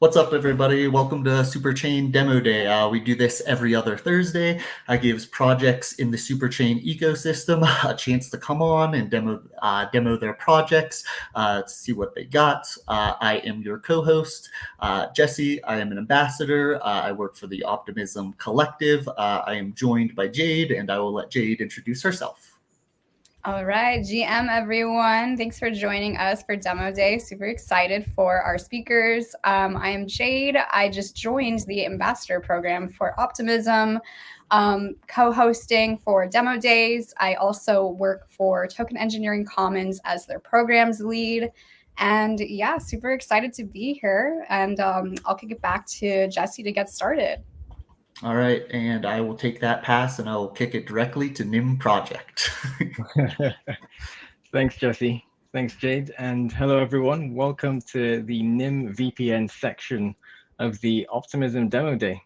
What's up, everybody? Welcome to Superchain Demo Day. We do this every other Thursday. I gives projects in the Superchain ecosystem a chance to come on and demo their projects to see what they got. I am your co-host, Jesse. I am an ambassador. I work for the Optimism Collective. I am joined by Jade, and I will let Jade introduce herself. All right, GM everyone. Thanks for joining us for Demo Day. Super excited for our speakers. I am Jade. I just joined the Ambassador Program for Optimism, co-hosting for Demo Days. I also work for Token Engineering Commons as their programs lead. And yeah, super excited to be here. And I'll kick it back to Jesse to get started. All right, and I will take that pass and I will kick it directly to NIM Project. Thanks, Jesse. Thanks, Jade. And hello, everyone. Welcome to the NIM VPN section of the Optimism Demo Day.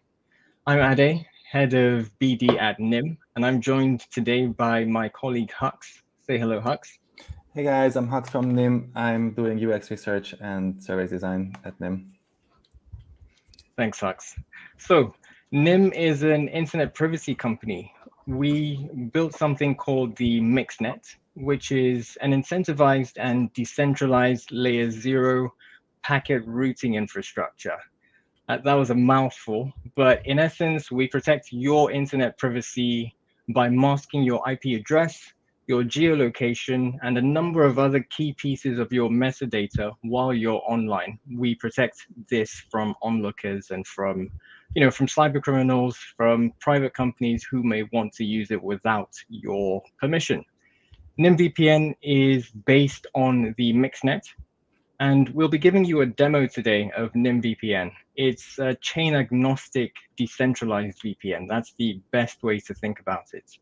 I'm Ade, head of BD at NIM, and I'm joined today by my colleague Hux. Say hello, Hux. Hey guys, I'm Hux from NIM. I'm doing UX research and service design at NIM. Thanks, Hux. So, NIM is an internet privacy company. We built something called the MixNet, which is an incentivized and decentralized layer 0 packet routing infrastructure. That was a mouthful, but in essence, we protect your internet privacy by masking your IP address, your geolocation, and a number of other key pieces of your metadata while you're online. We protect this from onlookers and from cyber criminals, from private companies who may want to use it without your permission. NIMVPN is based on the MixNet, and we'll be giving you a demo today of NIMVPN. It's a chain agnostic decentralized VPN. That's the best way to think about it.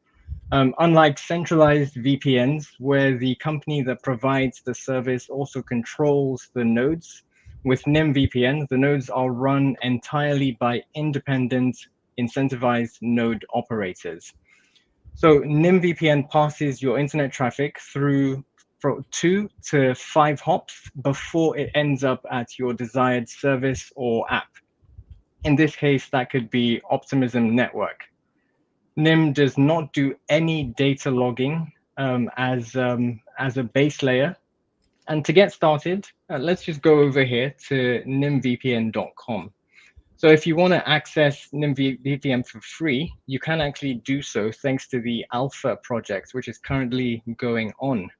Unlike centralized VPNs, where the company that provides the service also controls the nodes, with NIMVPN, the nodes are run entirely by independent, incentivized node operators. So NIMVPN passes your internet traffic through 2 to 5 hops before it ends up at your desired service or app. In this case, that could be Optimism Network. NIM does not do any data logging as a base layer. And to get started, let's just go over here to nimvpn.com. So if you want to access NIMVPN for free, you can actually do so thanks to the alpha project, which is currently going on.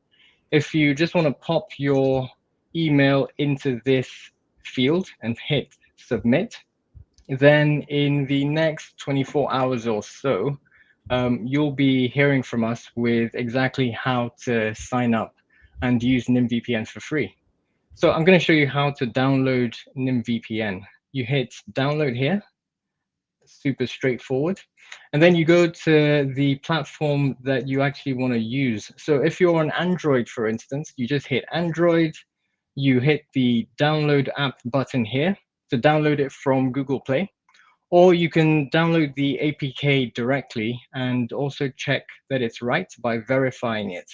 If you just want to pop your email into this field and hit submit, then in the next 24 hours or so, you'll be hearing from us with exactly how to sign up and use NIMVPN for free. So I'm going to show you how to download NIMVPN. You hit download here, super straightforward. And then you go to the platform that you actually want to use. So if you're on Android, for instance, you just hit Android, you hit the download app button here to download it from Google Play, or you can download the APK directly and also check that it's right by verifying it.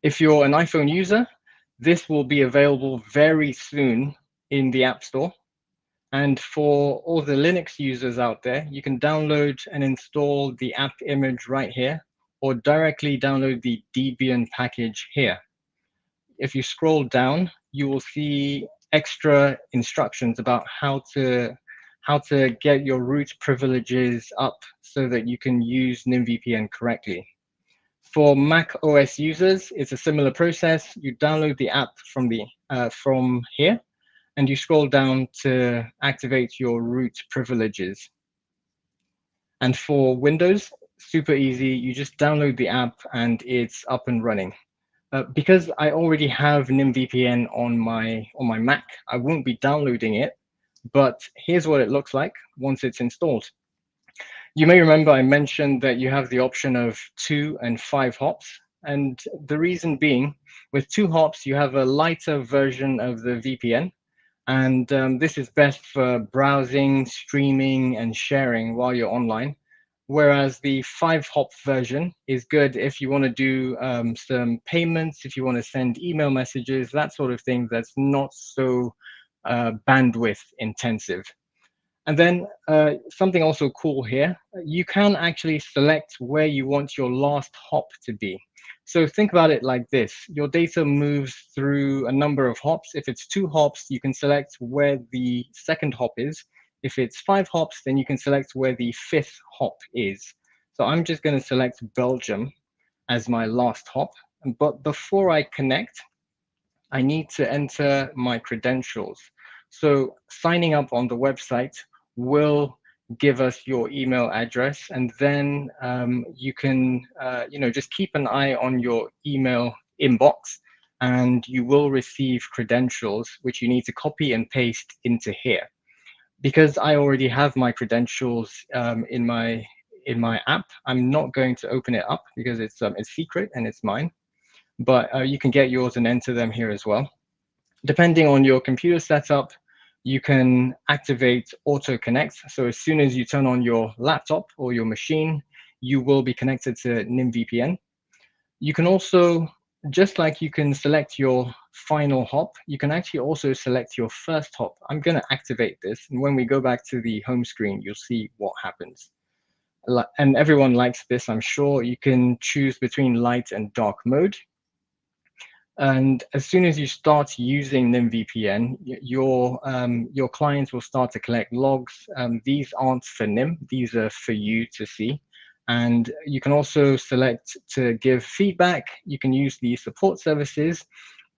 If you're an iPhone user, this will be available very soon in the App Store. And for all the Linux users out there, you can download and install the app image right here, or directly download the Debian package here. If you scroll down, you will see extra instructions about how to get your root privileges up so that you can use NIMVPN correctly. For Mac OS users, it's a similar process. You download the app from here, and you scroll down to activate your root privileges. And for Windows, super easy. You just download the app and it's up and running. Because I already have NIMVPN on my Mac, I won't be downloading it, but here's what it looks like once it's installed. You may remember I mentioned that you have the option of 2 and 5 hops. And the reason being, with 2 hops, you have a lighter version of the VPN. And this is best for browsing, streaming, and sharing while you're online. Whereas the 5-hop version is good if you want to do some payments, if you want to send email messages, that sort of thing that's not so bandwidth intensive. And then something also cool here, you can actually select where you want your last hop to be. So think about it like this. Your data moves through a number of hops. If it's 2 hops, you can select where the second hop is. If it's 5 hops, then you can select where the 5th hop is. So I'm just going to select Belgium as my last hop. But before I connect, I need to enter my credentials. So signing up on the website will give us your email address, and then you can just keep an eye on your email inbox, and you will receive credentials which you need to copy and paste into here. Because I already have my credentials in my app, I'm not going to open it up because it's secret and it's mine, but you can get yours and enter them here as well. Depending on your computer setup, you can activate auto connect. So as soon as you turn on your laptop or your machine, you will be connected to NIM VPN. You can also, just like you can select your final hop, you can actually also select your first hop. I'm going to activate this, and when we go back to the home screen, you'll see what happens. And everyone likes this, I'm sure. You can choose between light and dark mode. And as soon as you start using NIM your clients will start to collect logs. These aren't for NIM, these are for you to see. And you can also select to give feedback. You can use the support services,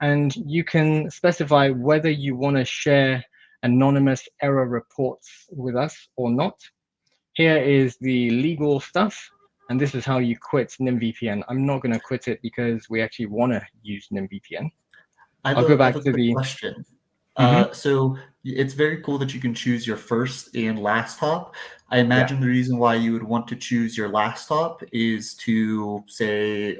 and you can specify whether you want to share anonymous error reports with us or not. Here is the legal stuff. And this is how you quit NIM VPN. I'm not going to quit it because we actually want to use NIM VPN. I'll go back to the question. Mhm. So it's very cool that you can choose your first and last hop. I imagine the reason why you would want to choose your last hop is to say,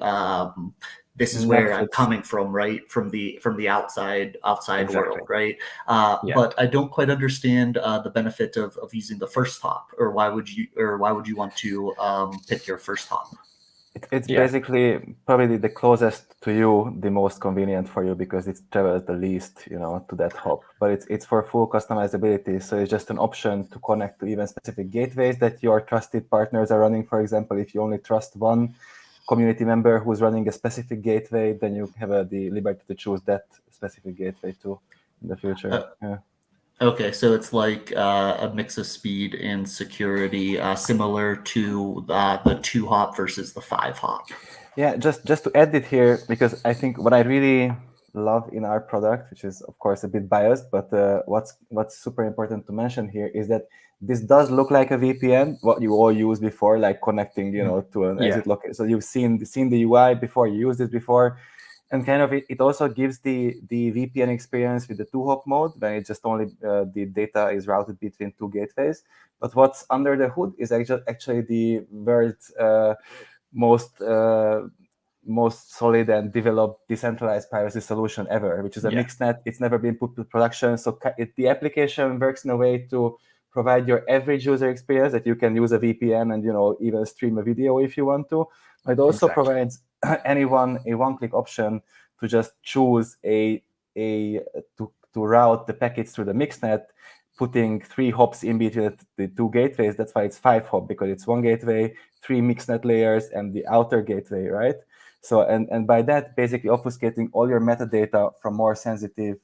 this is where I'm coming from, right? From the outside Exactly. world, right? Yeah. But I don't quite understand the benefit of using the first hop, or why would you want to pick your first hop? It's basically probably the closest to you, the most convenient for you, because it travels the least, to that hop. But it's for full customizability, so it's just an option to connect to even specific gateways that your trusted partners are running. For example, if you only trust one community member who's running a specific gateway, then you have the liberty to choose that specific gateway too in the future. Okay, so it's like a mix of speed and security, similar to the 2 hop versus the 5 hop. Yeah, just to add it here, because I think what I really love in our product, which is of course a bit biased, but what's super important to mention here is that this does look like a VPN, what you all used before, like connecting, to an exit location. So you've seen the UI before, you used it before. And kind of it also gives the VPN experience with the 2-hop mode, when it just only the data is routed between 2 gateways. But what's under the hood is actually the world's most solid and developed decentralized privacy solution ever, which is a mixed net. It's never been put to production. So the application works in a way to provide your average user experience, that you can use a VPN and even stream a video if you want to. It also provides anyone a one-click option to just choose to route the packets through the mixed net, putting 3 hops in between the 2 gateways. That's why it's 5 hop, because it's 1 gateway, 3 mixed net layers, and the outer gateway, right? So and by that, basically obfuscating all your metadata from more sensitive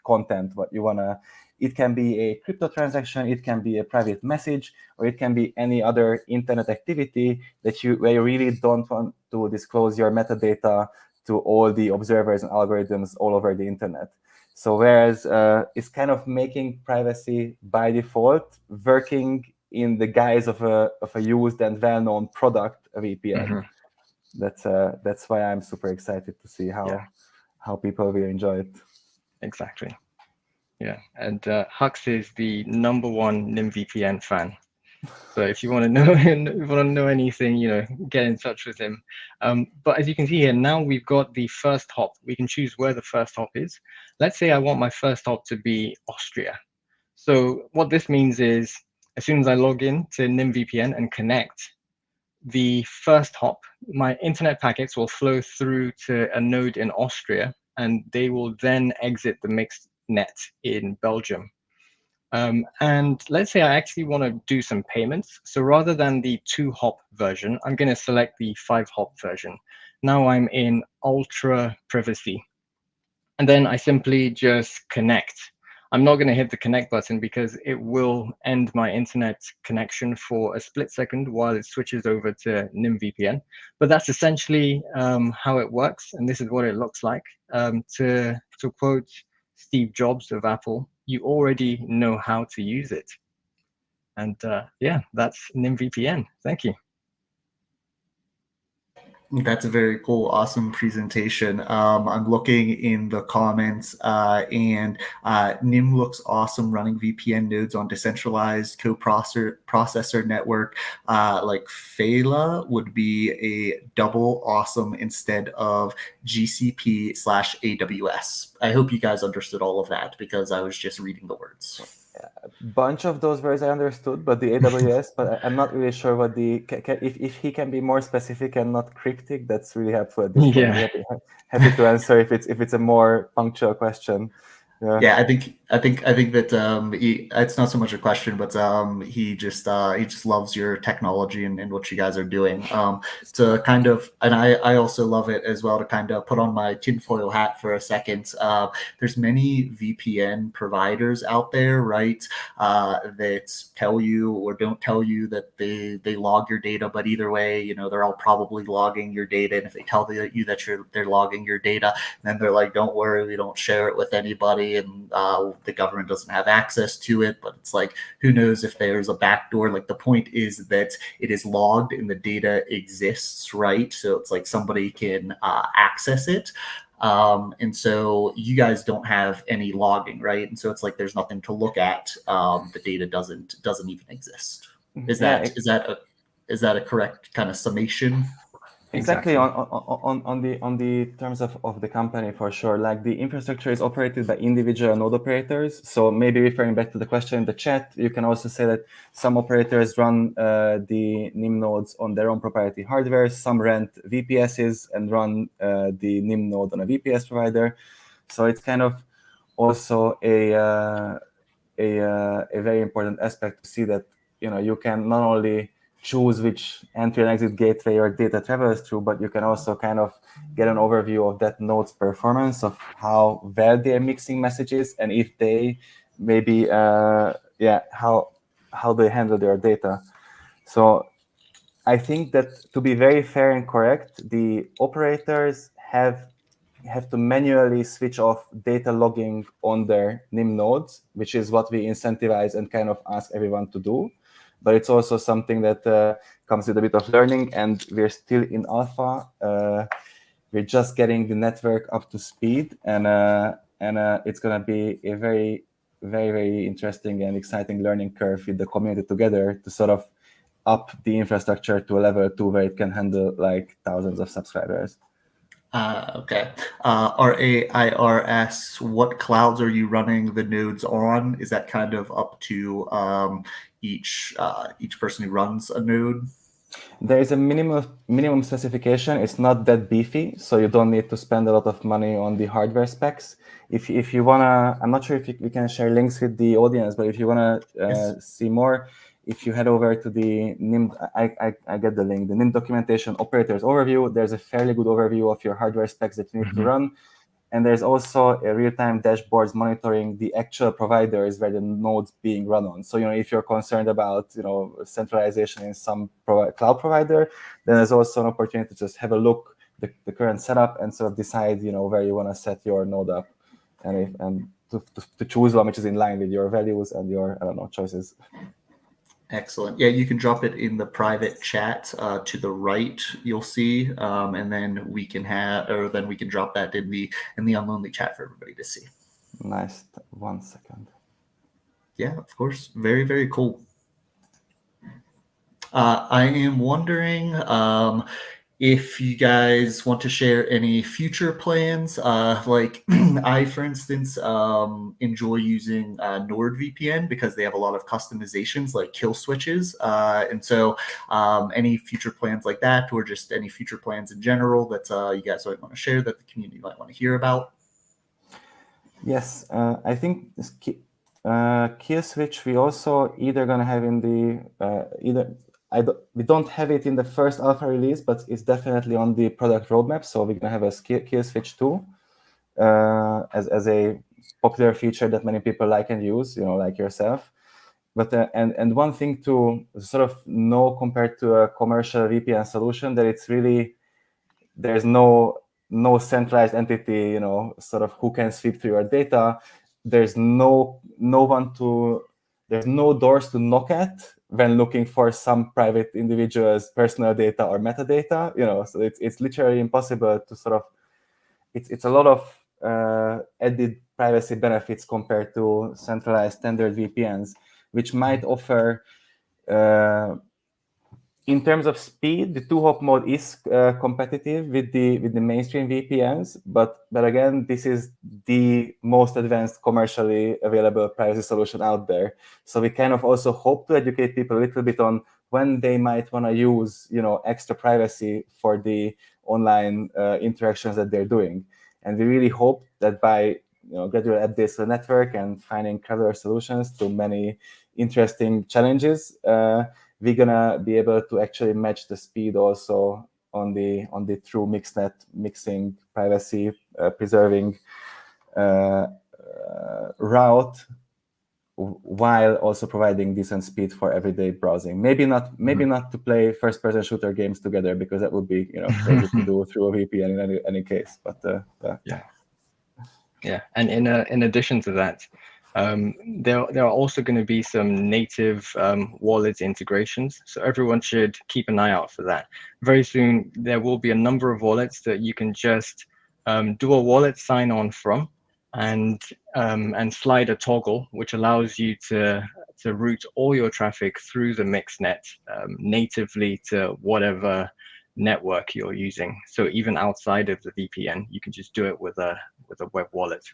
content, what you wanna. It can be a crypto transaction, it can be a private message, or it can be any other internet activity where you really don't want to disclose your metadata to all the observers and algorithms all over the internet. So whereas it's kind of making privacy by default, working in the guise of a used and well-known product, a VPN. That's why I'm super excited to see how people will enjoy it. Exactly. Yeah, and Hux is the #1 NIM VPN fan. So if you want to know anything, get in touch with him. But as you can see here, now we've got the first hop. We can choose where the first hop is. Let's say I want my first hop to be Austria. So what this means is, as soon as I log in to NIM VPN and connect, the first hop, my internet packets will flow through to a node in Austria, and they will then exit the mixed net in Belgium. And let's say I actually want to do some payments. So rather than the 2-hop version, I'm going to select the 5-hop version. Now I'm in ultra privacy. And then I simply just connect. I'm not going to hit the connect button because it will end my internet connection for a split second while it switches over to NIM VPN. But that's essentially how it works. And this is what it looks like. To quote Steve Jobs of Apple, you already know how to use it. And yeah, that's NIM VPN. Thank you. That's a very cool, awesome presentation. I'm looking in the comments, and NIM looks awesome running VPN nodes on decentralized co-processor network. Like Phala would be a double awesome instead of GCP/AWS. I hope you guys understood all of that because I was just reading the words. A bunch of those words I understood, but the AWS, but I'm not really sure what the, if he can be more specific and not cryptic, that's really helpful at this point. Yeah. Happy to answer if it's a more punctual question. Yeah, I think that it's not so much a question, but he just loves your technology and what you guys are doing. To kind of, and I also love it as well to kind of put on my tinfoil hat for a second. There's many VPN providers out there, right? That tell you or don't tell you that they log your data, but either way, you know, they're all probably logging your data. And if they tell you that they're logging your data, then they're like, don't worry, we don't share it with anybody. And the government doesn't have access to it, but it's like, who knows if there's a backdoor. Like the point is that it is logged and the data exists, right? So it's like somebody can access it. And so you guys don't have any logging, right? And so it's like there's nothing to look at. The data doesn't even exist. Is that a correct kind of summation? Exactly. On the terms of the company, for sure. Like the infrastructure is operated by individual node operators. So maybe referring back to the question in the chat, you can also say that some operators run the NIM nodes on their own proprietary hardware. Some rent VPSs and run the NIM node on a VPS provider. So it's kind of also a very important aspect to see that, you know, you can not only choose which entry and exit gateway your data travels through, but you can also kind of get an overview of that node's performance, of how well they're mixing messages, and if they maybe how they handle their data. So I think that, to be very fair and correct, the operators have to manually switch off data logging on their NIM nodes, which is what we incentivize and kind of ask everyone to do. But it's also something that comes with a bit of learning, and we're still in alpha. We're just getting the network up to speed, and it's going to be a very, very, very interesting and exciting learning curve with the community together to sort of up the infrastructure to a level 2 where it can handle like thousands of subscribers. Okay. RAIRS, what clouds are you running the nodes on? Is that kind of up to each person who runs a node? There is a minimum specification. It's not that beefy, so you don't need to spend a lot of money on the hardware specs. If you wanna, I'm not sure if we can share links with the audience, but if you wanna see more, if you head over to the NIM, I get the link, the NIM documentation operators overview. There's a fairly good overview of your hardware specs that you need to run. And there's also a real-time dashboards monitoring the actual providers where the node's being run on. So, you know, if you're concerned about, you know, centralization in some cloud provider, then there's also an opportunity to just have a look at the current setup and sort of decide, you know, where you want to set your node up, and to choose one which is in line with your values and your, I don't know, choices. Excellent. Yeah, you can drop it in the private chat to the right. You'll see, and then we can drop that in the Unlonely chat for everybody to see. Nice. 1 second. Yeah, of course. Very, very cool. I am wondering if you guys want to share any future plans. Like I, for instance, enjoy using NordVPN because they have a lot of customizations like kill switches. And so any future plans like that, or just any future plans in general that you guys might want to share that the community might want to hear about? Yes, I think this kill switch we also either gonna have in the we don't have it in the first alpha release, but it's definitely on the product roadmap. So we're gonna have a kill switch too, as a popular feature that many people like and use, like yourself. But and one thing to sort of know compared to a commercial VPN solution, that it's really, there's no centralized entity, sort of who can sweep through your data. There's no doors to knock at when looking for some private individual's personal data or metadata. So it's literally impossible to sort of. It's a lot of added privacy benefits compared to centralized standard VPNs, which might offer. In terms of speed, the two-hop mode is competitive with the mainstream VPNs, but again, this is the most advanced commercially available privacy solution out there. So we kind of also hope to educate people a little bit on when they might want to use, extra privacy for the online interactions that they're doing. And we really hope that by gradual updates to the network and finding clever solutions to many interesting challenges, we're gonna be able to actually match the speed also on the true mixnet mixing privacy preserving route, while also providing decent speed for everyday browsing. Maybe not to play first-person shooter games together, because that would be crazy to do through a VPN in any case. But yeah. And in addition to that, there are also going to be some native wallet integrations. So everyone should keep an eye out for that. Very soon, there will be a number of wallets that you can just do a wallet sign on from, and slide a toggle, which allows you to route all your traffic through the mixnet natively to whatever network you're using. So even outside of the VPN, you can just do it with a web wallet.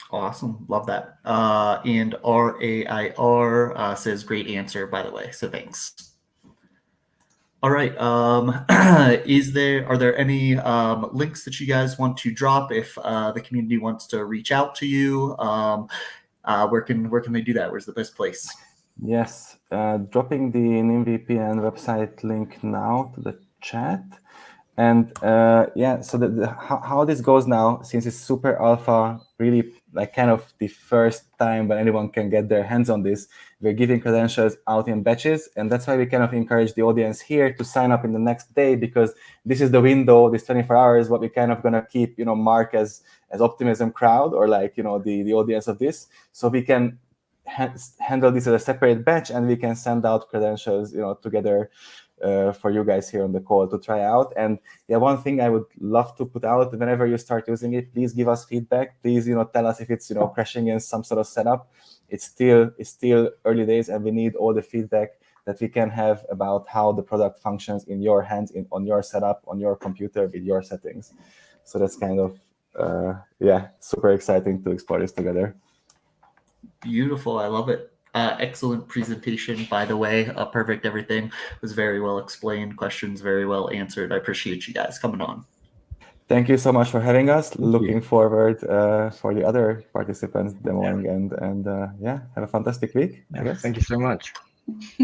Awesome. Love that. And RAIR says great answer, by the way. So thanks. All right. Are there any links that you guys want to drop if the community wants to reach out to you? Where can they do that? Where's the best place? Yes, dropping the NimVPN website link now to the chat. And so how this goes now, since it's super alpha, really like kind of the first time when anyone can get their hands on this, we're giving credentials out in batches. And that's why we kind of encourage the audience here to sign up in the next day, because this is the window, this 24 hours, what we kind of gonna keep, mark as optimism crowd, or like, the audience of this. So we can handle this as a separate batch, and we can send out credentials, together for you guys here on the call to try out. And one thing I would love to put out, whenever you start using it, please give us feedback. Please, tell us if it's, crashing in some sort of setup. It's still early days, and we need all the feedback that we can have about how the product functions in your hands, on your setup, on your computer with your settings. So that's kind of, super exciting to explore this together. Beautiful. I love it. Excellent presentation, by the way. Perfect. Everything was very well explained. Questions very well answered. I appreciate you guys coming on. Thank you so much for having us. Looking forward for the other participants demoing, and have a fantastic week. I guess. Thank you so much.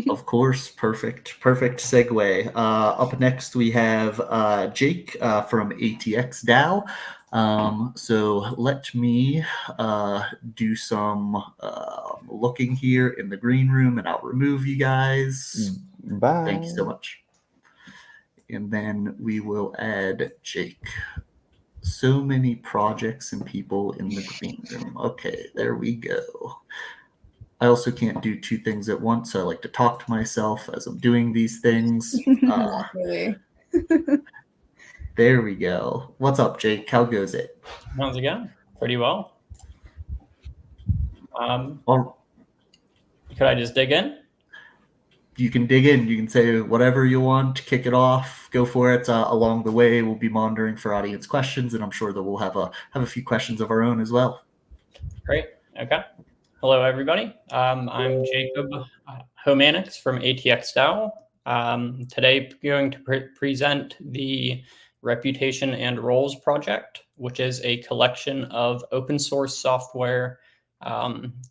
Of course. Perfect segue. Up next, we have Jake from ATX DAO. So let me do some looking here in the green room, and I'll remove you guys. Bye. Thank you so much. And then we will add Jake. So many projects and people in the green room. Okay, there we go. I also can't do two things at once, so I like to talk to myself as I'm doing these things. Really. There we go. What's up, Jake? How goes it? How's it going? Pretty well. Could I just dig in? You can dig in. You can say whatever you want. Kick it off. Go for it. Along the way, we'll be monitoring for audience questions, and I'm sure that we'll have a few questions of our own as well. Great. Okay. Hello, everybody. I'm Jacob Homanix from ATX DAO. Today, I'm going to present the Reputation and Roles project. which is a collection of open source software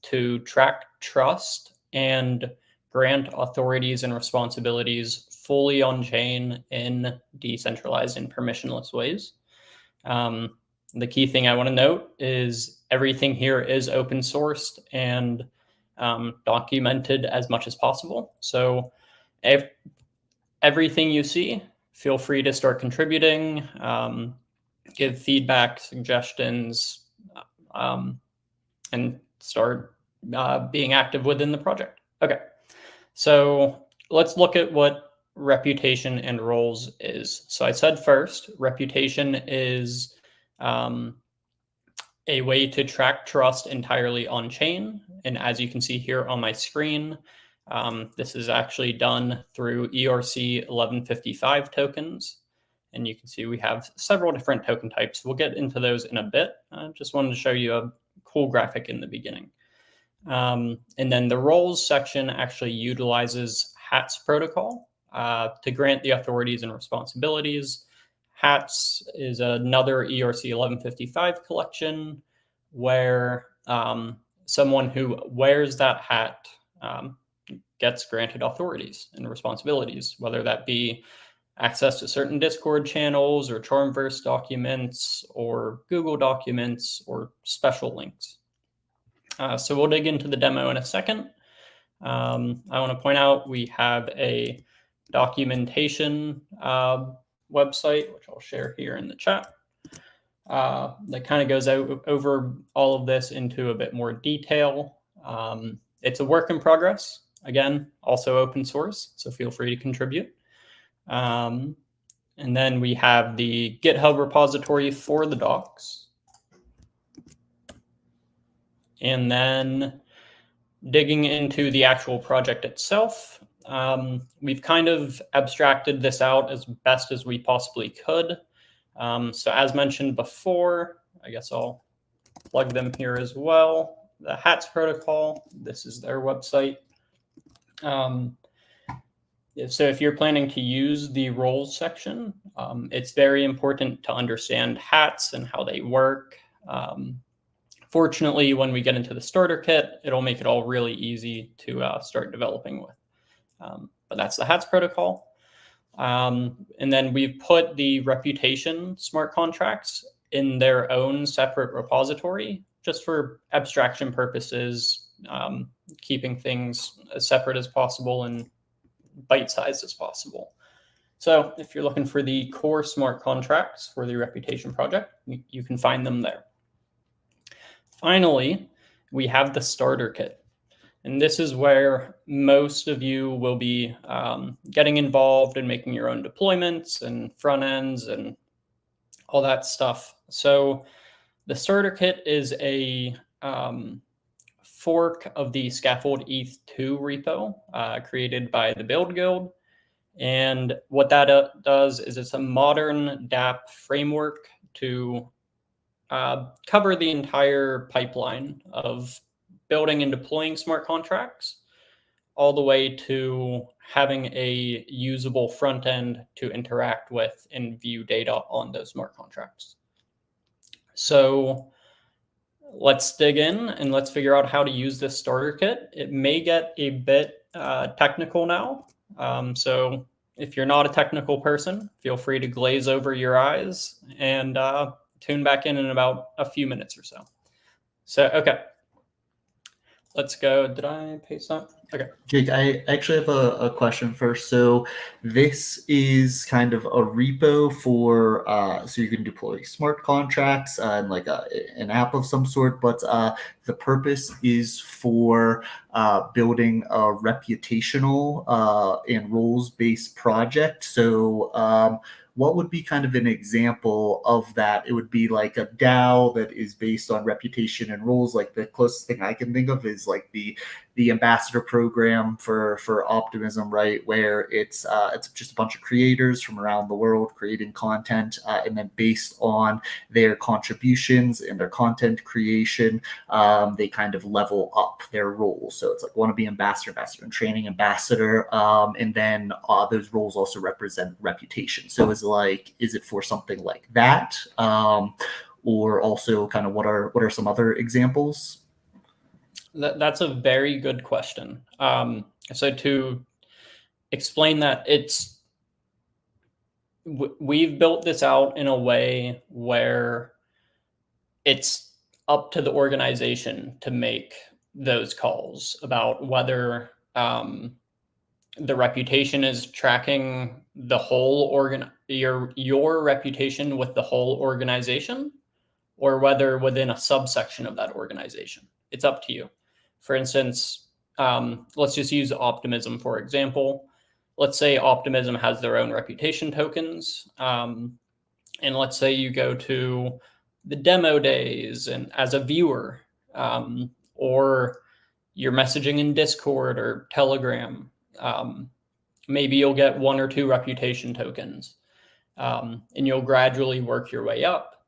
to track trust and grant authorities and responsibilities fully on chain in decentralized and permissionless ways. The key thing I want to note is everything here is open sourced and documented as much as possible. So if everything you see, feel free to start contributing, give feedback, suggestions, and start being active within the project. Okay, so let's look at what reputation and roles is. So I said first, reputation is a way to track trust entirely on chain. And as you can see here on my screen, this is actually done through ERC 1155 tokens. And you can see we have several different token types. We'll get into those in a bit. I just wanted to show you a cool graphic in the beginning. And then the roles section actually utilizes HATS protocol to grant the authorities and responsibilities. HATS is another ERC 1155 collection where someone who wears that hat gets granted authorities and responsibilities, whether that be access to certain Discord channels or Charmverse documents or Google documents or special links. So we'll dig into the demo in a second. I want to point out we have a documentation website, which I'll share here in the chat, that kind of goes over all of this into a bit more detail. It's a work in progress. Again, also open source, so feel free to contribute. And then we have the GitHub repository for the docs. And then digging into the actual project itself, we've kind of abstracted this out as best as we possibly could. So as mentioned before, I guess I'll plug them here as well. The HATS protocol, this is their website. So if you're planning to use the roles section, it's very important to understand HATS and how they work. Fortunately, when we get into the starter kit, it'll make it all really easy to start developing with. But that's the HATS protocol. And then we've put the reputation smart contracts in their own separate repository, just for abstraction purposes, keeping things as separate as possible and bite-sized as possible. So if you're looking for the core smart contracts for the reputation project, you can find them there. Finally, we have the starter kit. And this is where most of you will be getting involved and making your own deployments and front ends and all that stuff. So the starter kit is a fork of the Scaffold ETH2 repo created by the Build Guild. And what that does is it's a modern dApp framework to cover the entire pipeline of building and deploying smart contracts, all the way to having a usable front end to interact with and view data on those smart contracts. So let's dig in and let's figure out how to use this starter kit. It may get a bit technical now. So if you're not a technical person, feel free to glaze over your eyes and tune back in about a few minutes or so. So, okay. Let's go. Did I paste that? Okay. Jake, I actually have a question first. So this is kind of a repo for, so you can deploy smart contracts and like an app of some sort, but the purpose is for building a reputational and roles-based project. So what would be kind of an example of that? It would be like a DAO that is based on reputation and roles. Like the closest thing I can think of is like the ambassador program for Optimism, right? Where it's just a bunch of creators from around the world creating content, and then based on their contributions and their content creation, they kind of level up their roles. So it's like wannabe ambassador, ambassador in training, ambassador, and then those roles also represent reputation. So is it for something like that? or also kind of what are some other examples? That's a very good question. So to explain that, we've built this out in a way where it's up to the organization to make those calls about whether the reputation is tracking the whole your reputation with the whole organization, or whether within a subsection of that organization. It's up to you. For instance, let's just use Optimism for example. Let's say Optimism has their own reputation tokens, and let's say you go to the demo days and as a viewer, or you're messaging in Discord or Telegram. Maybe you'll get 1 or 2 reputation tokens, and you'll gradually work your way up,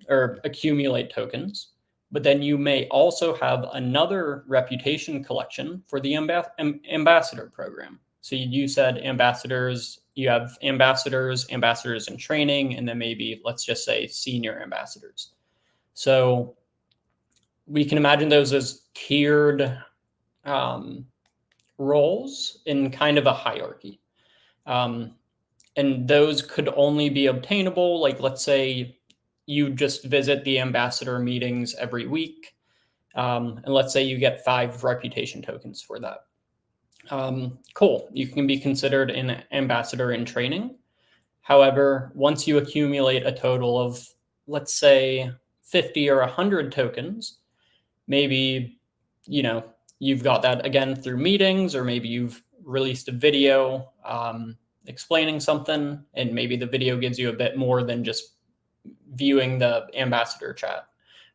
or accumulate tokens. But then you may also have another reputation collection for the ambassador program. So you said ambassadors, you have ambassadors in training, and then maybe, let's just say, senior ambassadors. So we can imagine those as tiered roles in kind of a hierarchy. And those could only be obtainable, like, let's say you just visit the ambassador meetings every week, and let's say you get 5 reputation tokens for that. Cool, you can be considered an ambassador in training. However, once you accumulate a total of, let's say, 50 or 100 tokens, maybe, you've got that again through meetings, or maybe you've released a video explaining something, and maybe the video gives you a bit more than just viewing the ambassador chat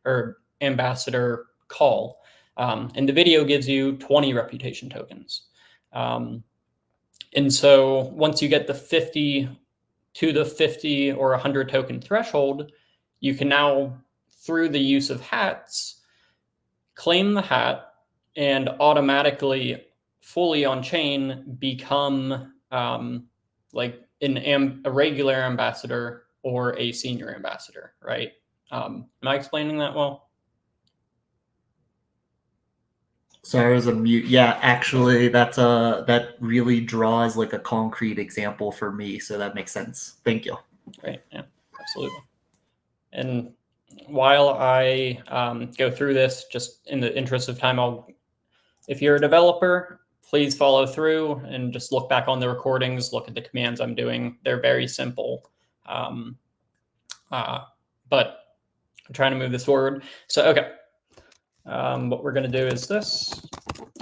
or ambassador call. And the video gives you 20 reputation tokens. And so once you get the 50 or 100 token threshold, you can now, through the use of hats, claim the hat and automatically, fully on chain, become like a regular ambassador or a senior ambassador, right? Am I explaining that well? Sorry, I was on mute. Yeah, actually, that really draws like a concrete example for me, so that makes sense. Thank you. Right. Yeah, absolutely. And while I go through this, just in the interest of time, if you're a developer, please follow through and just look back on the recordings, look at the commands I'm doing. They're very simple. But I'm trying to move this forward. So, okay. What we're going to do is this.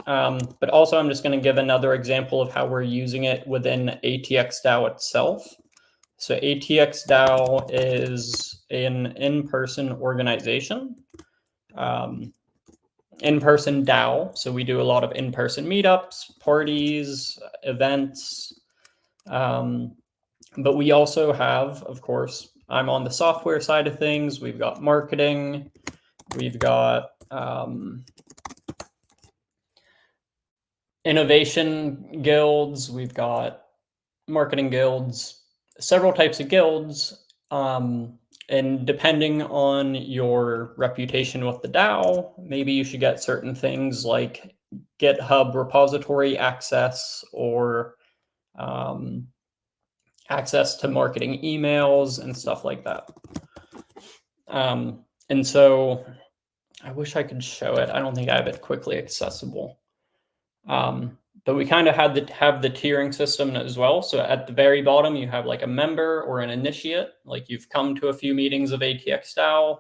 But also, I'm just going to give another example of how we're using it within ATX DAO itself. So ATX DAO is an in-person organization, in-person DAO. So we do a lot of in-person meetups, parties, events. But we also have, of course, I'm on the software side of things. We've got marketing. We've got innovation guilds. We've got marketing guilds, several types of guilds. And depending on your reputation with the DAO, maybe you should get certain things like GitHub repository access, or access to marketing emails and stuff like that. And so I wish I could show it. I don't think I have it quickly accessible. But we kind of have the tiering system as well. So at the very bottom, you have like a member or an initiate, like you've come to a few meetings of ATX DAO.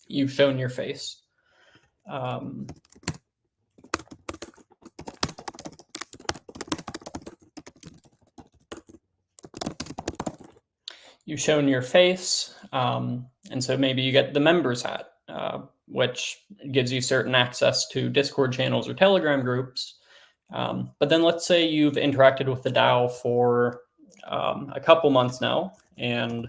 You've shown your face. You've shown your face. And so maybe you get the members hat, which gives you certain access to Discord channels or Telegram groups. But then let's say you've interacted with the DAO for a couple months now, and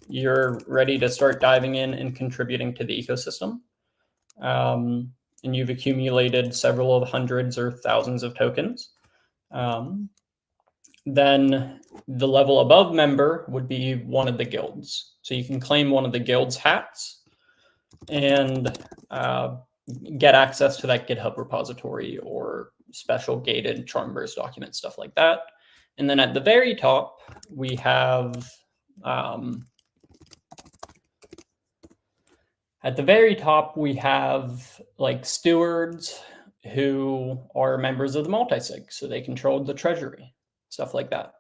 you're ready to start diving in and contributing to the ecosystem. And you've accumulated several of hundreds or thousands of tokens. Then the level above member would be one of the guilds. So you can claim one of the guild's hats and get access to that GitHub repository or special gated Charmverse documents, stuff like that. And then at the very top, we have like stewards who are members of the multisig, so they control the treasury, stuff like that.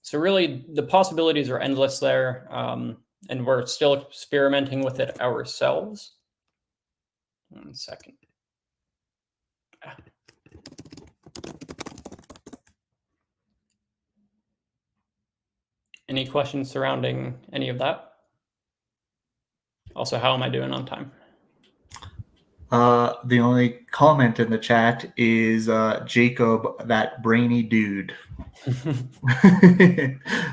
So really, the possibilities are endless there, and we're still experimenting with it ourselves. 1 second. Any questions surrounding any of that? Also, how am I doing on time? The only comment in the chat is Jacob, that brainy dude.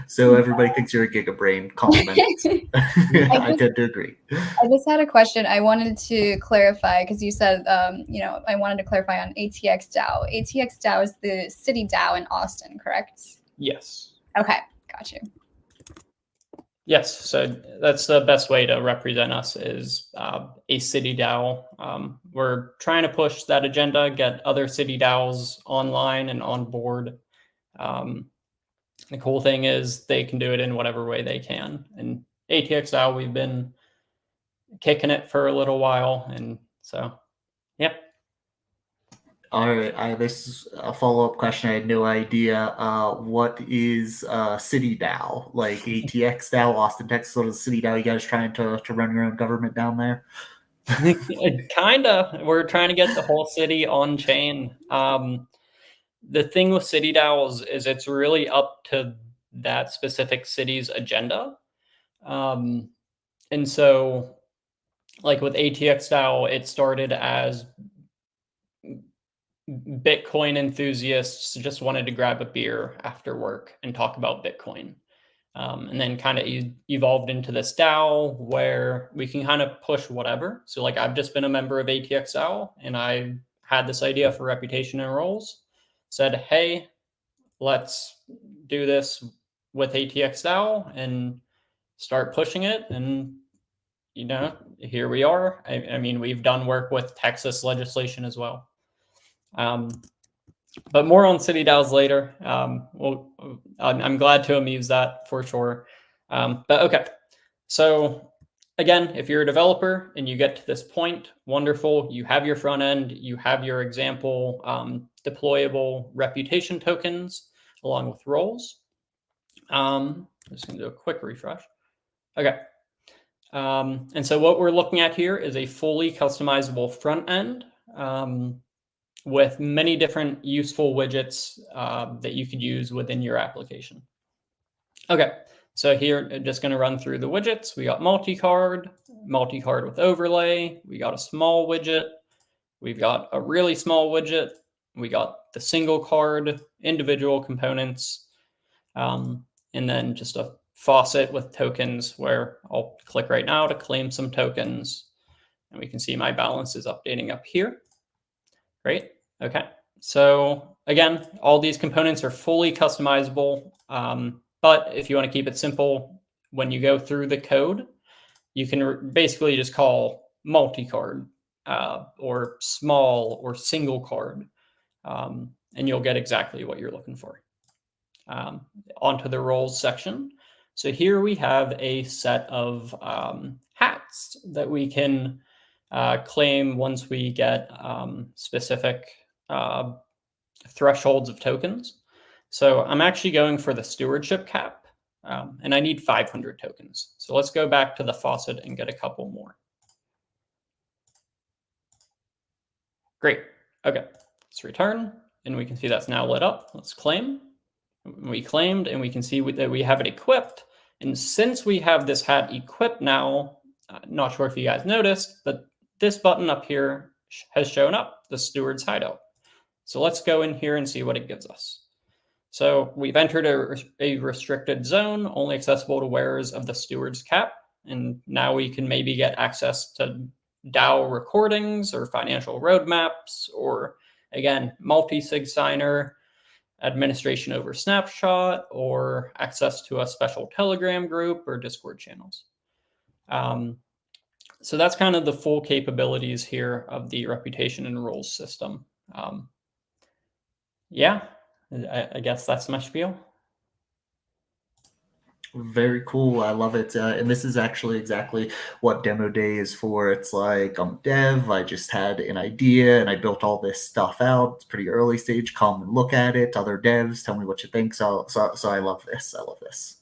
So everybody thinks you're a gigabrain. Compliments. I tend to agree. I just had a question. I wanted to clarify because you said, I wanted to clarify on ATX DAO. ATX DAO is the city DAO in Austin, correct? Yes. Okay, got you. Yes, so that's the best way to represent us is a city DAO. We're trying to push that agenda, get other city DAOs online and on board. The cool thing is they can do it in whatever way they can. And ATX DAO, we've been kicking it for a little while, and so, yep. All right, this is a follow-up question. I had no idea. What is City DAO? Like ATX DAO, Austin, Texas, what is City DAO? You guys trying to run your own government down there? Kinda. We're trying to get the whole city on chain. The thing with City DAOs is it's really up to that specific city's agenda. And so, like with ATX DAO, it started as Bitcoin enthusiasts just wanted to grab a beer after work and talk about Bitcoin. And then kind of evolved into this DAO where we can kind of push whatever. So like I've just been a member of ATX DAO and I had this idea for reputation and roles, said, hey, let's do this with ATX DAO and start pushing it. And, here we are. I mean, we've done work with Texas legislation as well. But more on city DAOs later. I'm glad to amuse that for sure. But okay, so again, if you're a developer and you get to this point, wonderful. You have your front end, you have your example deployable reputation tokens along with roles. I'm just going to do a quick refresh. Okay. And so what we're looking at here is a fully customizable front end with many different useful widgets that you could use within your application. Okay, so here, I'm just going to run through the widgets. We got multi-card with overlay. We got a small widget. We've got a really small widget. We got the single card, individual components, and then just a faucet with tokens where I'll click right now to claim some tokens. And we can see my balance is updating up here. Great. Okay. So again, all these components are fully customizable. But if you want to keep it simple, when you go through the code, you can basically just call multi-card or small or single card, and you'll get exactly what you're looking for. Onto the roles section. So here we have a set of hats that we can claim once we get specific thresholds of tokens. So I'm actually going for the stewardship cap, and I need 500 tokens. So let's go back to the faucet and get a couple more. Great. Okay, let's return, and we can see that's now lit up. Let's claim. We claimed, and we can see that we have it equipped. And since we have this hat equipped now, not sure if you guys noticed, but this button up here has shown up, the Steward's Hideout. So let's go in here and see what it gives us. So we've entered a restricted zone, only accessible to wearers of the Steward's Cap. And now we can maybe get access to DAO recordings or financial roadmaps, or again, multi-sig signer, administration over Snapshot, or access to a special Telegram group or Discord channels. So that's kind of the full capabilities here of the reputation and rules system. Yeah, I guess that's my spiel. Very cool. I love it. And this is actually exactly what Demo Day is for. It's like, I'm dev. I just had an idea and I built all this stuff out. It's pretty early stage. Come and look at it. Other devs, tell me what you think. So I love this. I love this.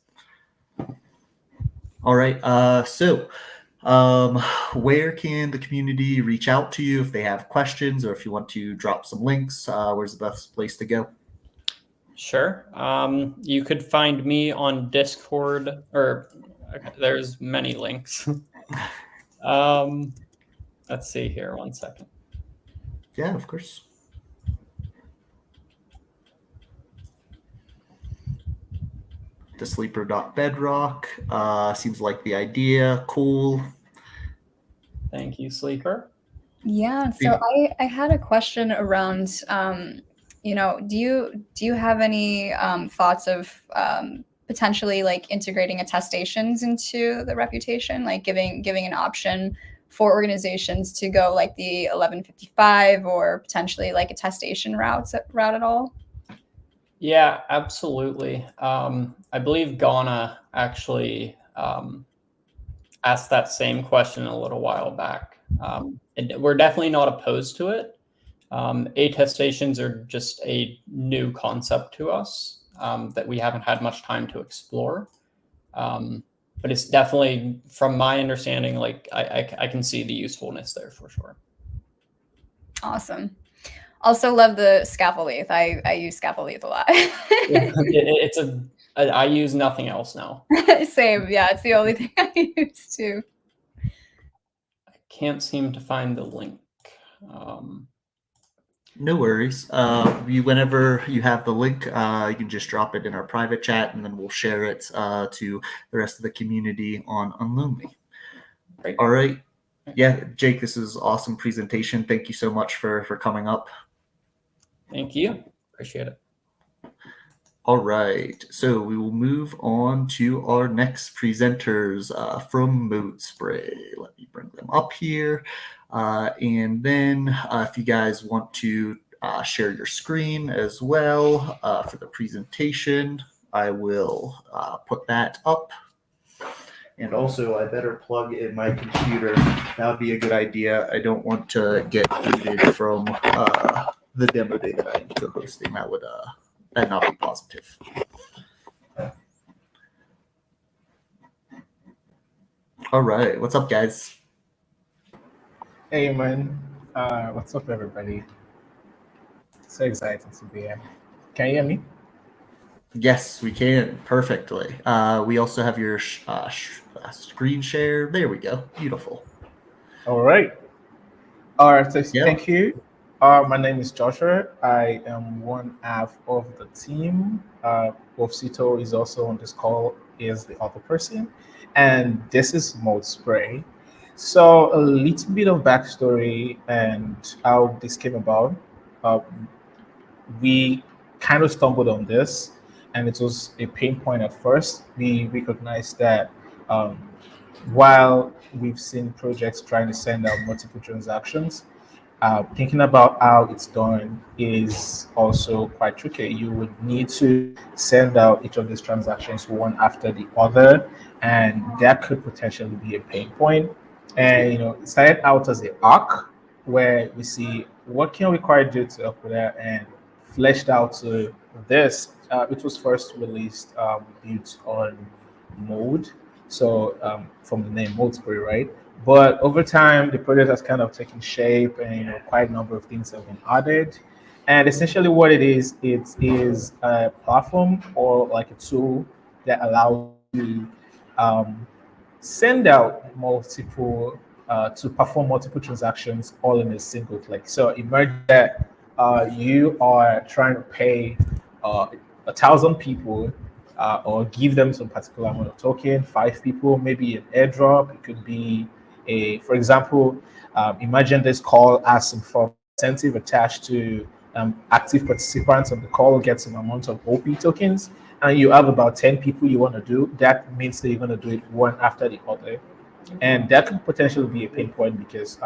All right. Where can the community reach out to you if they have questions or if you want to drop some links? Where's the best place to go? Sure. You could find me on Discord, or there's many links. Let's see here. 1 second. Yeah, of course. The sleeper.bedrock. Seems like the idea. Cool. Thank you, Sleeper. Yeah. So I had a question around, do you have any thoughts of potentially like integrating attestations into the reputation, like giving an option for organizations to go like the 1155 or potentially like attestation route at all? Yeah, absolutely. I believe Ghana actually asked that same question a little while back. And we're definitely not opposed to it. Attestations are just a new concept to us that we haven't had much time to explore. But it's definitely, from my understanding, like I can see the usefulness there for sure. Awesome. Also love the scaffoldeth. I use scaffoldeth a lot. I use nothing else now. Same. Yeah, it's the only thing I use too. I can't seem to find the link. No worries. Whenever you have the link, you can just drop it in our private chat, and then we'll share it to the rest of the community on Unlonely. Great. All right. Yeah, Jake, this is awesome presentation. Thank you so much for coming up. Thank you. Appreciate it. All right. So we will move on to our next presenters from Mode Spray. Let me bring them up here. And then if you guys want to share your screen as well for the presentation, I will put that up. And also, I better plug in my computer. That would be a good idea. I don't want to get booted from the demo day that I'm co-hosting. That would not be positive. All right. What's up, guys? Hey, man. What's up, everybody? So excited to be here. Can you hear me? Yes, we can perfectly. We also have your screen share. There we go. Beautiful. All right. All right. So Yeah. Thank you. My name is Joshua. I am one half of the team. Wolfsito is also on this call, is the other person. And this is Mode Spray. So a little bit of backstory and how this came about. We kind of stumbled on this, and it was a pain point at first. We recognized that while we've seen projects trying to send out multiple transactions, thinking about how it's done is also quite tricky. You would need to send out each of these transactions one after the other, and that could potentially be a pain point. And it started out as an arc where we see what can we quite do to help with that, and fleshed out to this. It was first released built on Mode, so from the name Mode Spray, right? But over time, the project has kind of taken shape, and quite a number of things have been added. And essentially, what it is a platform or like a tool that allows you send out multiple to perform multiple transactions all in a single click. So imagine that you are trying to pay 1,000 people or give them some particular amount of token, 5 people, maybe an airdrop. It could be for example, imagine this call has some form of incentive attached to active participants on the call get some amount of OP tokens, and you have about 10 people you want to do, that means that you're going to do it one after the other. And that could potentially be a pain point because,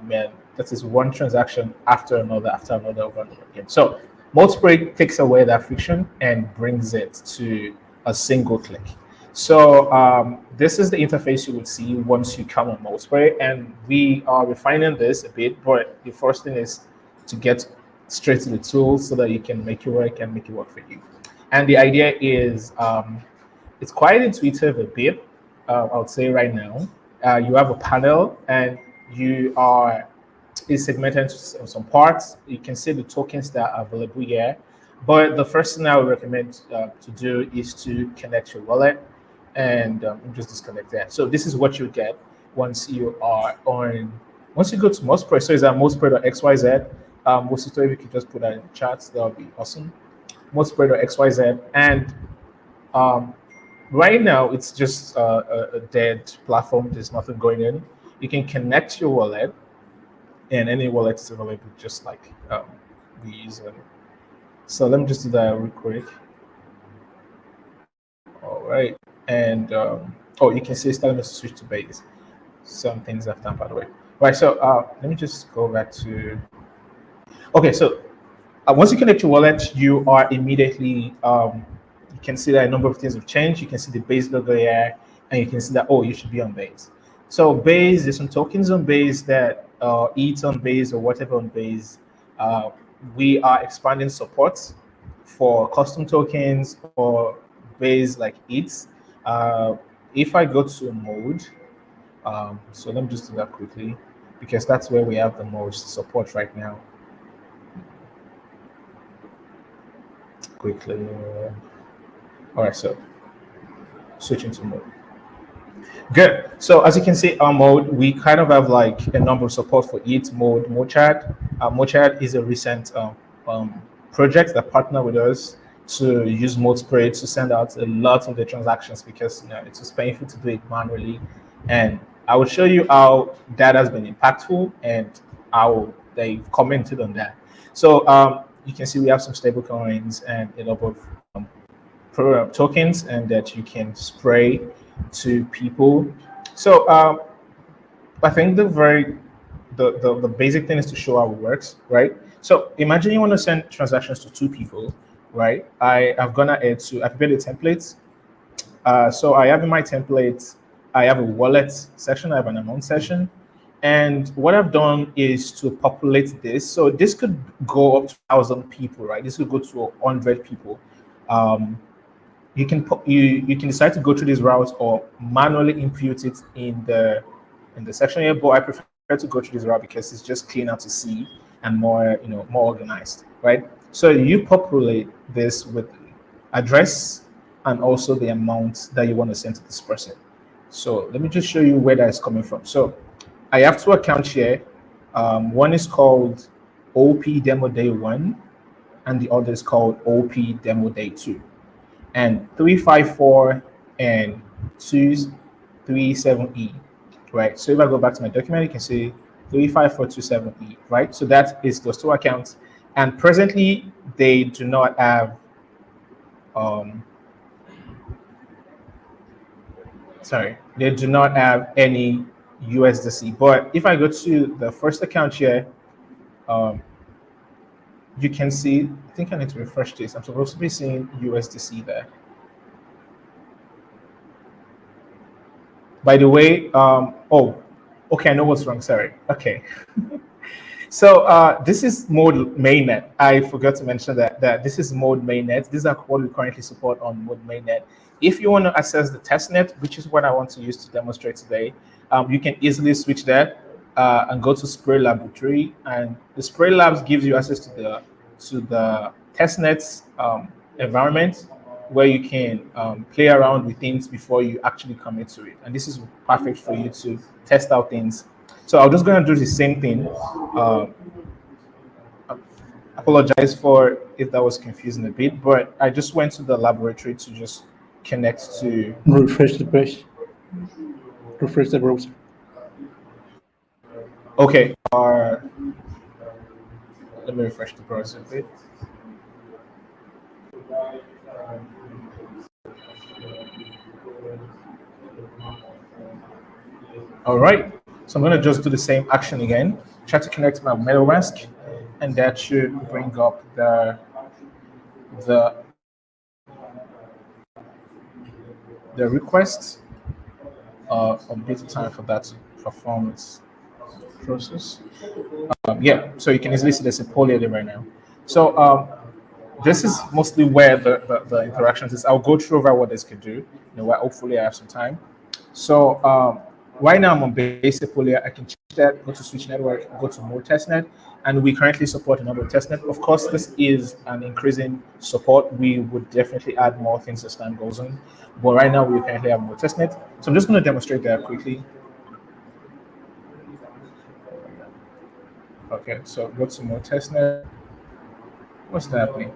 man, that is one transaction after another, over and over again. So Multispray takes away that friction and brings it to a single click. So this is the interface you would see once you come on Multispray, and we are refining this a bit, but the first thing is to get straight to the tools so that you can make it work and make it work for you. And the idea is it's quite intuitive a bit, I would say right now. You have a panel and it's segmented into some parts. You can see the tokens that are available here. But the first thing I would recommend to do is to connect your wallet and just disconnect that. So this is what you get once you go to Multispray. So it's at multispray.xyz. Mosito, if you could just put that in the chat, that would be awesome. Multispray.xyz. And right now, it's just a dead platform. There's nothing going in. You can connect your wallet, and any wallet is available, just like we use. So let me just do that real quick. All right, and you can see it's telling us to switch to Base. Some things I've done, by the way. Right, so let me just go back to. Okay, so once you connect your wallet, you are immediately. You can see that a number of things have changed. You can see the Base logo here, and you can see that you should be on Base. So Base, there's some tokens on Base that ETH on Base or whatever on Base. We are expanding support for custom tokens or Base like ETH. If I go to mode, so let me just do that quickly because that's where we have the most support right now. Quickly. All right, so switching to mode. Good. So as you can see, our mode, we kind of have like a number of support for ETH mode, Mochad. Mochad is a recent project that partnered with us to use Multispray to send out a lot of the transactions because it was painful to do it manually. And I will show you how that has been impactful and how they've commented on that. So you can see we have some stable coins and a lot of tokens, and that you can spray to people. So I think the basic thing is to show how it works, right? So imagine you want to send transactions to two people, right? I've gone ahead to I've built a template. So I have in my template, I have a wallet section, I have an amount section. And what I've done is to populate this. So this could go up to 1,000 people, right? This could go to 100 people. You can decide to go through this route or manually input it in the section here, but I prefer to go through this route because it's just cleaner to see and more organized, right? So you populate this with address and also the amount that you want to send to this person. So let me just show you where that is coming from. So I have two accounts here. One is called OP Demo Day 1 and the other is called OP Demo Day 2. And 354 and 237E, right? So if I go back to my document, you can see 35427E, right? So that is those two accounts. And presently, they do not have, they do not have any USDC. But if I go to the first account here, you can see, I think I need to refresh this. I'm supposed to be seeing USDC there. By the way, okay, I know what's wrong, sorry. Okay. So this is mode mainnet. I forgot to mention that this is mode mainnet. These are what we currently support on mode mainnet. If you want to access the testnet, which is what I want to use to demonstrate today, you can easily switch that and go to Spray Laboratory, and the Spray Labs gives you access to the testnet environment where you can play around with things before you actually commit to it. And this is perfect for you to test out things. So I'm just going to do the same thing. Apologize for if that was confusing a bit, but I just went to the laboratory to just connect to. Refresh the page. Refresh the browser. Okay. Let me refresh the browser a bit. All right, so I'm going to just do the same action again. Try to connect my MetaMask, and that should bring up the request. Update time for that to perform its process. Yeah, so you can easily see there's a poll there right now. So this is mostly where the interactions is. I'll go through over what this could do. Hopefully I have some time. So right now I'm on basic polio. I can change that, go to switch network, go to more testnet, and we currently support a number of testnet. Of course, this is an increasing support. We would definitely add more things as time goes on, but right now we currently have more testnet. So I'm just going to demonstrate that quickly. Okay, so go to more testnet. What's happening?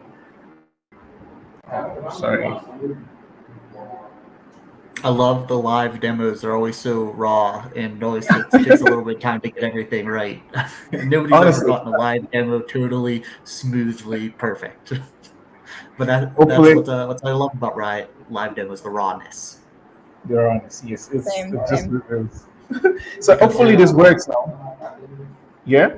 Oh, sorry. I love the live demos. They're always so raw and always takes a little bit of time to get everything right. Nobody's Honestly. ever gotten a live demo totally smoothly perfect. But that's Hopefully- what I love about live demos, the rawness. You're honest. Yes, it's Same, it just same. reveals. So hopefully this works now. Yeah.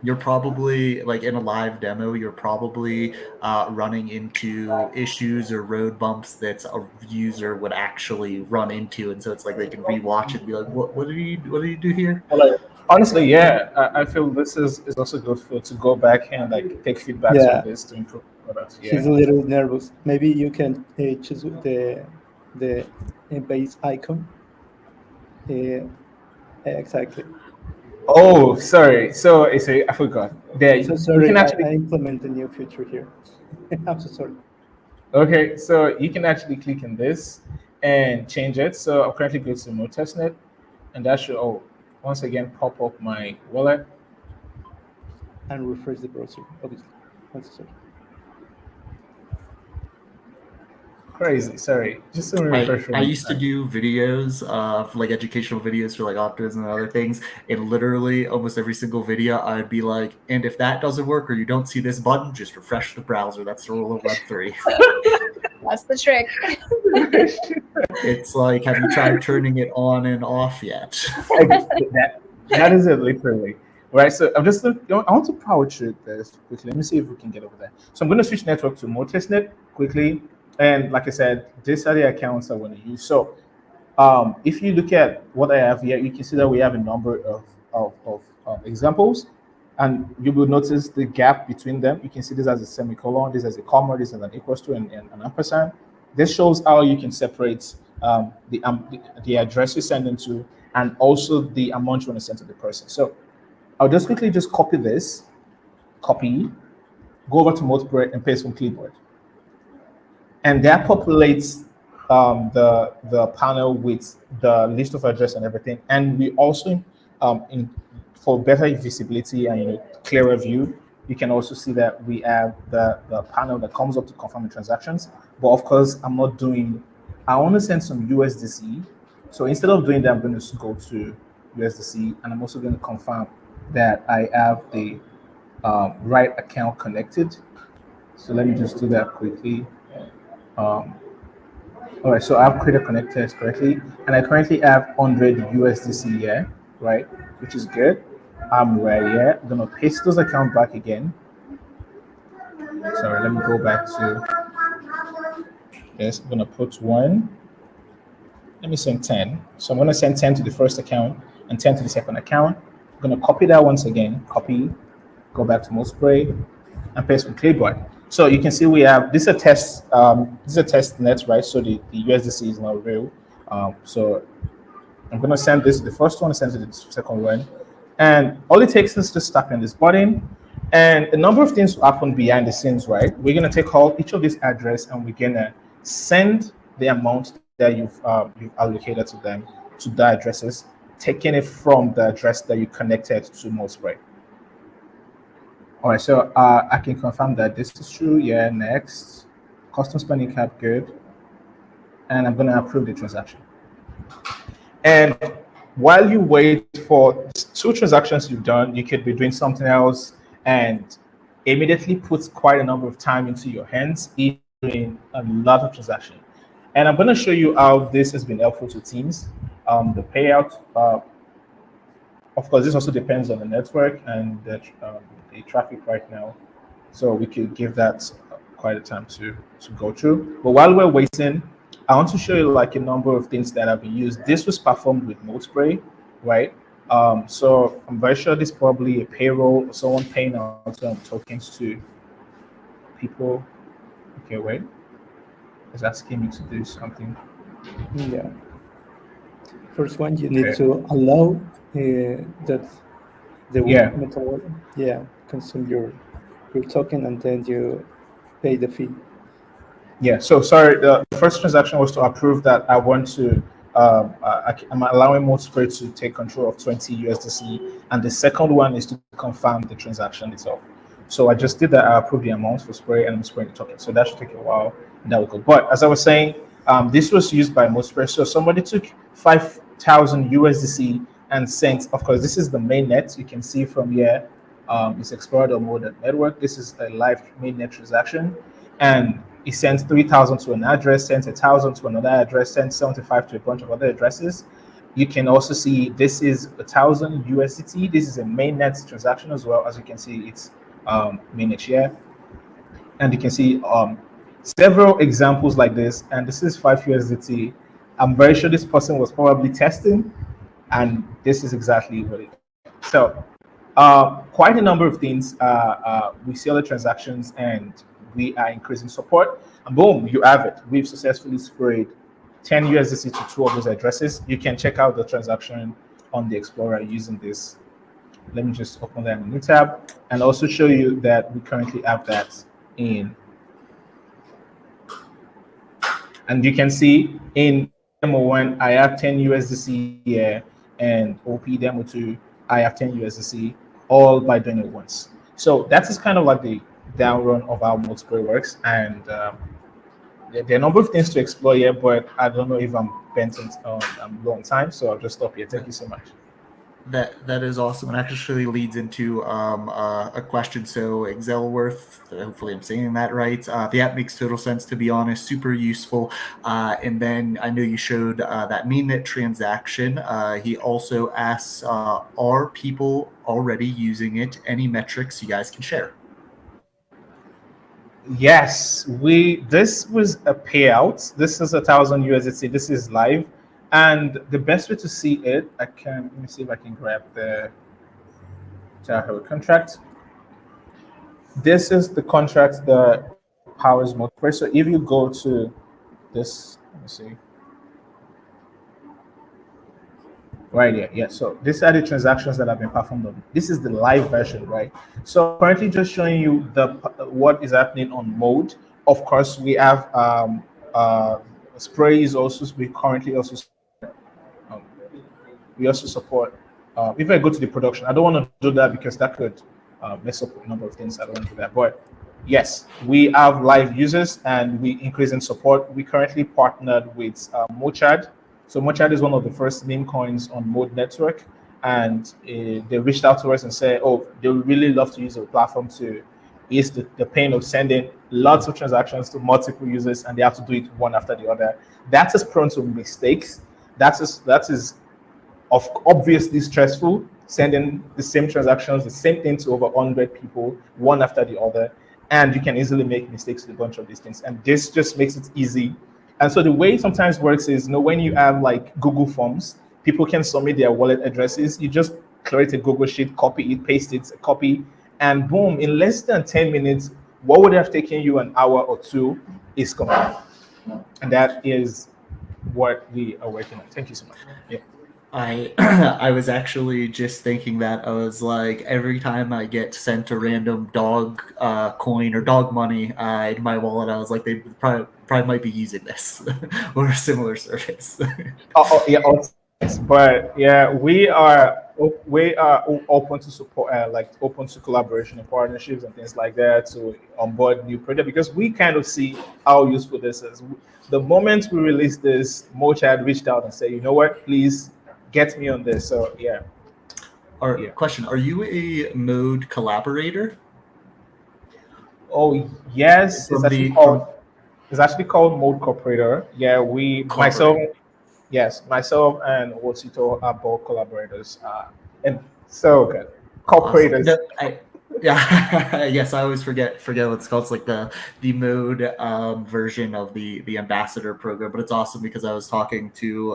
You're probably like in a live demo, you're probably running into issues or road bumps that a user would actually run into, and so it's like they can rewatch it and be like, what did you do here? Honestly, yeah, I feel this is also good to go back and like take feedback Yeah. on this to improve the product. He's Yeah. a little nervous. Maybe you can choose the base icon. Exactly. Oh, sorry. So I forgot. There, So you sorry, can actually I implement a new feature here. I'm so sorry. okay. So you can actually click in this and change it. So I'm currently going to more testnet, and that should once again pop up my wallet. And refresh the browser, obviously. I'm so sorry. Crazy. Sorry. Just to refresh. I used to do videos for like educational videos for like optimism and other things, and literally almost every single video I'd be like, and if that doesn't work or you don't see this button, just refresh the browser. That's the rule of Web3. That's the trick. It's like, have you tried turning it on and off yet? that is it, literally. Right, so I want to power through this quickly. Let me see if we can get over there. So I'm going to switch network to more testnet quickly. And like I said, these are the accounts I want to use. So if you look at what I have here, you can see that we have a number of examples. And you will notice the gap between them. You can see this as a semicolon, this as a comma, this as an equals to, and an ampersand. This shows how you can separate the address you send them to, and also the amount you want to send to the person. So I'll just quickly copy this, go over to Multiple and paste from clipboard. And that populates the panel with the list of address and everything. And we also, for better visibility and clearer view, you can also see that we have the panel that comes up to confirm the transactions. But of course, I want to send some USDC. So instead of doing that, I'm going to go to USDC, and I'm also going to confirm that I have the right account connected. So let me just do that quickly. All right, so I've created connectors correctly, and I currently have 100 USDC here, right, which is good. I'm right here. I'm gonna paste those accounts back again. Sorry, let me go back to this. I'm gonna put 1. Let me send 10. So I'm gonna send 10 to the first account and 10 to the second account. I'm gonna copy that once again. Copy, go back to Multispray, and paste from clipboard. So you can see we have this is a test net, right? So the USDC is not real. So I'm gonna send this to the first one, send to the second one, and all it takes is just tapping this button, and a number of things happen behind the scenes, right? We're gonna take each of these address and we're gonna send the amount that you've allocated to them to the addresses, taking it from the address that you connected to Multispray. All right, so I can confirm that this is true. Yeah, next. Custom spending cap, good. And I'm going to approve the transaction. And while you wait for 2 transactions you've done, you could be doing something else. And immediately puts quite a number of time into your hands if you're doing a lot of transactions. And I'm going to show you how this has been helpful to teams. The payout, of course, this also depends on the network and the traffic right now. So we could give that quite a time to go through. But while we're waiting, I want to show you like a number of things that have been used. This was performed with Mode Spray, right? So I'm very sure this is probably a payroll or someone paying out tokens to people. Okay, wait. It's asking me to do something. Yeah. First one, you need to allow that the metal, consume your token, and then you pay the fee. Yeah. So sorry, the first transaction was to approve that I want to. I'm allowing Mode Spray to take control of 20 USDC, and the second one is to confirm the transaction itself. So I just did that. I approved the amount for Spray, and I'm spraying the token. So that should take a while. And that will go. But as I was saying, this was used by Mode Spray. So somebody took 5,000 USDC and sent. Of course, this is the mainnet. You can see from here. It's Explorer Mode Network. This is a live mainnet transaction, and he sent 3,000 to an address, sent 1,000 to another address, sent 75 to a bunch of other addresses. You can also see this is 1,000 USDT. This is a mainnet transaction as well. As you can see, it's mainnet here, and you can see several examples like this. And this is 5 USDT. I'm very sure this person was probably testing, and this is exactly what it is. So quite a number of things. We see other transactions, and we are increasing support, and boom, you have it. We've successfully sprayed 10 USDC to 2 of those addresses. You can check out the transaction on the Explorer using this. Let me just open that in a new tab and also show you that we currently have that in. And you can see in demo 1, I have 10 USDC here, and OP demo 2, I have 10 USDC, all by doing it once. So that is kind of like the down run of how Mode Spray works, and there are a number of things to explore here, but I don't know if I'm bent on I'm low on time, so I'll just stop here. Thank you so much. That is awesome, and actually leads into a question. So Excelworth, hopefully I'm saying that right. The app makes total sense, to be honest, super useful. And then I know you showed that mainnet transaction. He also asks, are people already using it? Any metrics you guys can share? Yes, this was a payout. This is 1,000 USDC. This is live, and the best way to see it, let me see if I can grab the Tahoe contract. This is the contract that powers Mode Spray. So if you go to this, let me see. Right here, yeah. So these are the transactions that have been performed on. This is the live version, right? So currently just showing you what is happening on Mode. Of course, we have Spray is also, we currently also support. If I go to the production, I don't want to do that because that could mess up a number of things. I don't want to do that. But yes, we have live users and we increase in support. We currently partnered with Mochad. So Mochad is one of the first meme coins on Mode Network, and they reached out to us and said, oh, they would really love to use the platform to ease the pain of sending lots of transactions to multiple users, and they have to do it one after the other. That is prone to mistakes. That is obviously stressful, sending the same transactions, the same thing to over 100 people, one after the other, and you can easily make mistakes with a bunch of these things. And this just makes it easy. And so the way it sometimes works is, when you have like Google Forms, people can submit their wallet addresses. You just create a Google Sheet, copy it, paste it, copy, and boom, in less than 10 minutes, what would have taken you an hour or 2 is complete. And that is what we are working on. Thank you so much. Yeah. I was actually just thinking that. I was like, every time I get sent a random dog coin or dog money in my wallet, I was like, they probably might be using this or a similar service. Yeah, but yeah, we are open to support, open to collaboration and partnerships and things like that to onboard new projects, because we kind of see how useful this is. The moment we released this, Mochad reached out and said, you know what, please get me on this. So yeah. Question: are you a Mode collaborator? Oh yes, From it's actually called Mode Cooperator. Yeah, myself, yes, myself and Wotito are both collaborators. And so good. Awesome. Cooperators. No, yeah, yes, I always forget what it's called. It's like the mode version of the ambassador program, but it's awesome because I was talking to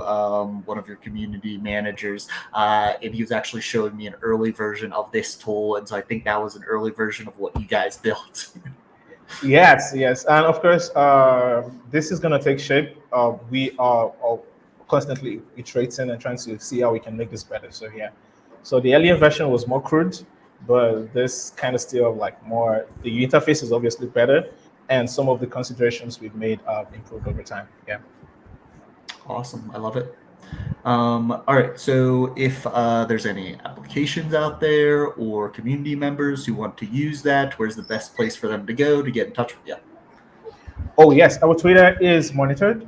one of your community managers, and he was actually showing me an early version of this tool, and so I think that was an early version of what you guys built. Yes, yes, and of course, this is going to take shape. We are constantly iterating and trying to see how we can make this better. So yeah, so the earlier version was more crude, but this kind of still like more. The interface is obviously better, and some of the considerations we've made have improved over time. Yeah. Awesome, I love it. All right, so if there's any applications out there or community members who want to use that, where's the best place for them to go to get in touch with you? Oh yes, our Twitter is monitored.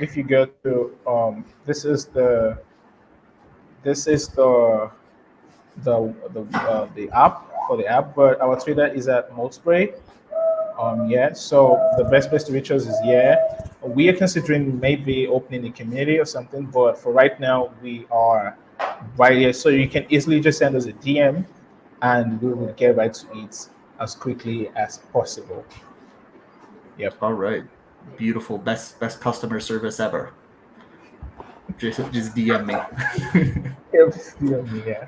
If you go to this is the app for the app, but our Twitter is at Moldspray. Yeah, so the best place to reach us is we are considering maybe opening a community or something, but for right now we are right here. So you can easily just send us a DM, and we will get right to it as quickly as possible. Yep. All right, beautiful, best customer service ever. Just DM me. Yep. DM, yeah.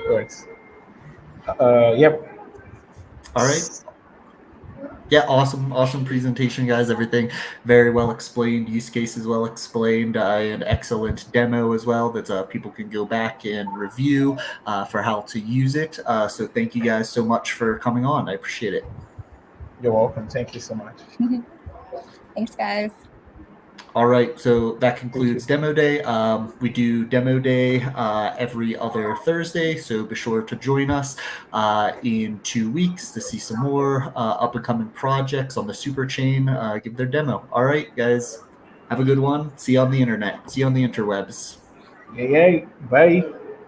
Works. Yep. All right. Yeah, awesome presentation, guys. Everything very well explained, use cases well explained, an excellent demo as well that people can go back and review for how to use it. So thank you guys so much for coming on. I appreciate it. You're welcome. Thank you so much. Thanks, guys. All right, so that concludes Demo Day. We do Demo Day every other Thursday, so be sure to join us in 2 weeks to see some more up-and-coming projects on the Superchain give their demo. All right, guys, have a good one. See you on the internet. See you on the interwebs. Yeah. Bye.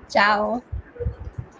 Ciao.